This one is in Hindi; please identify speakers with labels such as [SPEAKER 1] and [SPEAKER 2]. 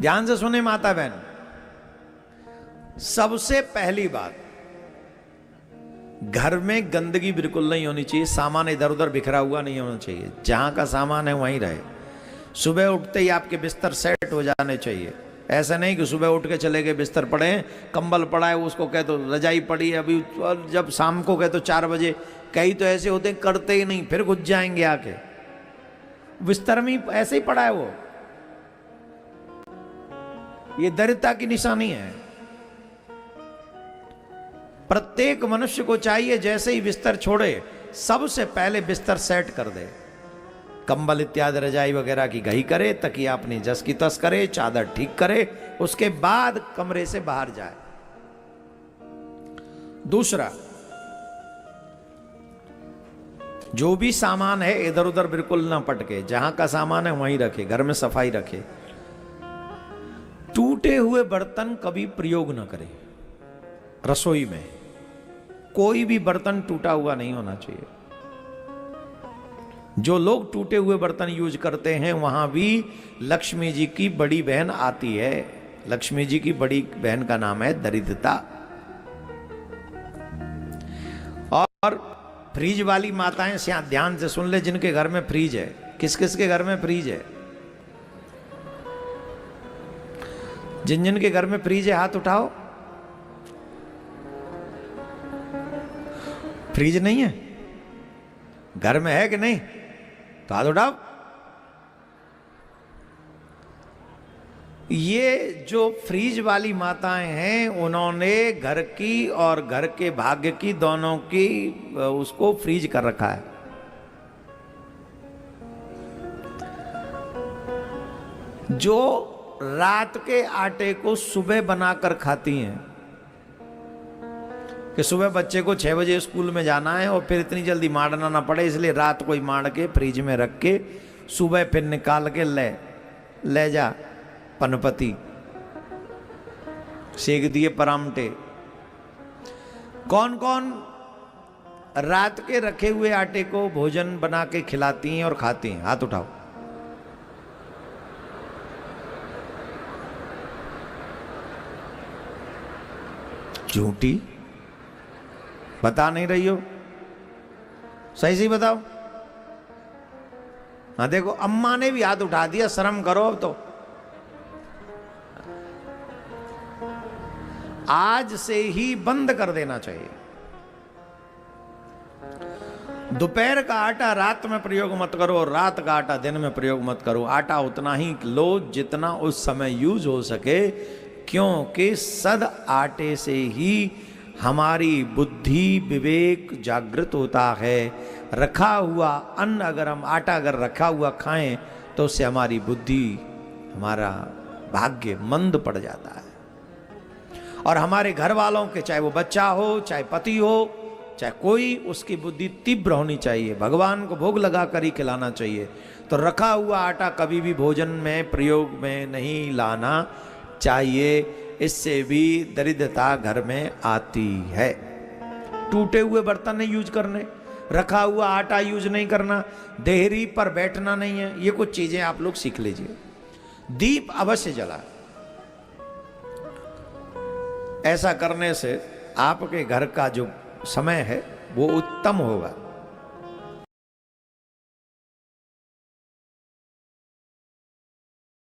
[SPEAKER 1] ध्यान से सुने माता बहन, सबसे पहली बात, घर में गंदगी बिल्कुल नहीं होनी चाहिए, सामान इधर उधर बिखरा हुआ नहीं होना चाहिए, जहां का सामान है वहीं रहे। सुबह उठते ही आपके बिस्तर सेट हो जाने चाहिए। ऐसा नहीं कि सुबह उठ के चले गए, बिस्तर पड़े हैं, कंबल पड़ा है, उसको कहे तो रजाई पड़ी है अभी, और जब शाम को कहे तो 4 बजे। कई तो ऐसे होते हैं करते ही नहीं, फिर घुस जाएंगे आके, बिस्तर में ऐसे ही पड़ा है वो। ये दरिद्रता की निशानी है। प्रत्येक मनुष्य को चाहिए जैसे ही बिस्तर छोड़े सबसे पहले बिस्तर सेट कर दे, कंबल इत्यादि रजाई वगैरह की घई करे, तकिया अपनी जस की तस करे, चादर ठीक करे, उसके बाद कमरे से बाहर जाए। दूसरा, जो भी सामान है इधर उधर बिल्कुल ना पटके, जहां का सामान है वहीं रखे, घर में सफाई रखे। टूटे हुए बर्तन कभी प्रयोग ना करें। रसोई में कोई भी बर्तन टूटा हुआ नहीं होना चाहिए। जो लोग टूटे हुए बर्तन यूज करते हैं वहां भी लक्ष्मी जी की बड़ी बहन आती है। लक्ष्मी जी की बड़ी बहन का नाम है दरिद्रता। और फ्रीज वाली माताएं ध्यान से सुन ले, जिनके घर में फ्रीज है, किस किस के घर में फ्रीज है? जिन जिन के घर में फ्रीज है हाथ उठाओ। फ्रीज नहीं है घर में, है कि नहीं? तो हाथ उठाओ। ये जो फ्रीज वाली माताएं हैं उन्होंने घर की और घर के भाग्य की दोनों की उसको फ्रीज कर रखा है। जो रात के आटे को सुबह बनाकर खाती हैं कि सुबह बच्चे को 6 बजे स्कूल में जाना है और फिर इतनी जल्दी मारना ना पड़े, इसलिए रात को ही मार के फ्रिज में रख के सुबह फिर निकाल के ले जा पनपति, सेक दिए परामठे। कौन कौन रात के रखे हुए आटे को भोजन बना के खिलाती हैं और खाती हैं? हाथ उठाओ। झूठी बता नहीं रही हो, सही सही बताओ। हाँ देखो, अम्मा ने भी हाथ उठा दिया, शर्म करो अब तो। आज से ही बंद कर देना चाहिए। दोपहर का आटा रात में प्रयोग मत करो और रात का आटा दिन में प्रयोग मत करो। आटा उतना ही लो जितना उस समय यूज हो सके, क्योंकि सद आटे से ही हमारी बुद्धि विवेक जागृत होता है। रखा हुआ अन्न अगर हम आटा अगर रखा हुआ खाएं तो उससे हमारी बुद्धि, हमारा भाग्य मंद पड़ जाता है। और हमारे घर वालों के, चाहे वो बच्चा हो, चाहे पति हो, चाहे कोई, उसकी बुद्धि तीव्र होनी चाहिए। भगवान को भोग लगा कर ही खिलाना चाहिए। तो रखा हुआ आटा कभी भी भोजन में प्रयोग में नहीं लाना चाहिए। इससे भी दरिद्रता घर में आती है। टूटे हुए बर्तन नहीं यूज करने, रखा हुआ आटा यूज नहीं करना, देहरी पर बैठना नहीं है। ये कुछ चीजें आप लोग सीख लीजिए। दीप अवश्य जला, ऐसा करने से आपके घर का जो समय है वो उत्तम होगा।